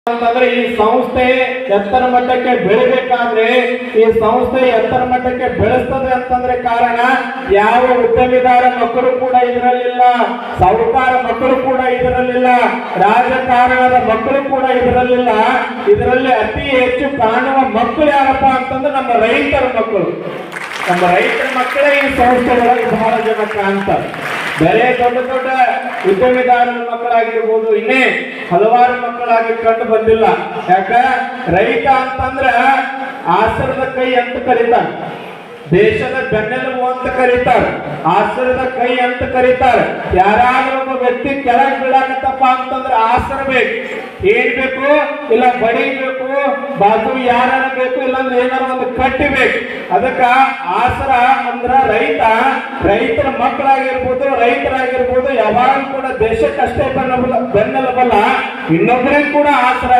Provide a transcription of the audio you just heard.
ಅಂತಂದ್ರೆ ಈ ಸಂಸ್ಥೆ ಎತ್ತರ ಮಟ್ಟಕ್ಕೆ ಬೆಳಿಬೇಕಾದ್ರೆ ಈ ಸಂಸ್ಥೆ ಎತ್ತರ ಮಟ್ಟಕ್ಕೆ ಬೆಳೆಸ್ತದೆ ಅಂತಂದ್ರೆ ಕಾರಣ ಯಾವ ಉದ್ಯಮಿದಾರ ಮಕ್ಕಳು ಕೂಡ ಇದರಲ್ಲಿಲ್ಲ, ಸಾಹುಕಾರ ಮಕ್ಕಳು ಕೂಡ ಇದರಲ್ಲಿಲ್ಲ, ರಾಜಕಾರಣದ ಮಕ್ಕಳು ಕೂಡ ಇದರಲ್ಲಿಲ್ಲ. ಇದರಲ್ಲಿ ಅತಿ ಹೆಚ್ಚು ಕಾಣುವ ಮಕ್ಕಳು ಯಾರಪ್ಪ ಅಂತಂದ್ರೆ ನಮ್ಮ ರೈತರ ಮಕ್ಕಳು. ನಮ್ಮ ರೈತರ ಮಕ್ಕಳೇ ಈ ಸಂಸ್ಥೆ ಒಳಗೆ ಬಹಳ ಜನ ಕಾಣ್ತಾರೆ. ಬೇರೆ ದೊಡ್ಡ ದೊಡ್ಡ ಉದ್ಯಮಿದಾರರ ಮಕ್ಕಳಾಗಿರ್ಬೋದು, ಇನ್ನೇ ಹಲವಾರು ಮಕ್ಕಳಾಗಿ ಕಂಡು ಬಂದಿಲ್ಲ. ಯಾಕ ರೈತ ಅಂತಂದ್ರ ಆಸರದ ಕೈ ಅಂತ ಕರೀತಾರೆ, ದೇಶದ ಬೆನ್ನೆಲುಬು ಅಂತ ಕರೀತಾರೆ, ಆಸರದ ಕೈ ಅಂತ ಕರೀತಾರೆ. ಯಾರಾದ್ರೂ ಒಬ್ಬ ವ್ಯಕ್ತಿ ಕೆಳಗೆ ಬೀಳಾಕತ್ತಪ್ಪ ಅಂತಂದ್ರೆ ಆಸರ ಬೇಕು. ಏನ್ ಬೇಕು? ಇಲ್ಲ ಬಡಿ ಬೇಕು, ಬಾಜು ಯಾರ ಬೇಕು, ಇಲ್ಲಾಂದ್ರೆ ಏನಾರ ಒಂದು ಕಟ್ಟಿಬೇಕು. ಅದಕ್ಕ ಆಸರ ಅಂದ್ರ ರೈತ, ರೈತರ ಮಕ್ಕಳಾಗಿರ್ಬೋದು, ರೈತರಾಗಿರ್ಬೋದು, ಯಾವಾಗ ಕೂಡ ದೇಶಕ್ಕಷ್ಟೇ ಬೆನ್ನೆಲುಬಲ್ಲ, ಇನ್ನೊಬ್ಬರಿಗೆ ಕೂಡ ಆಸರ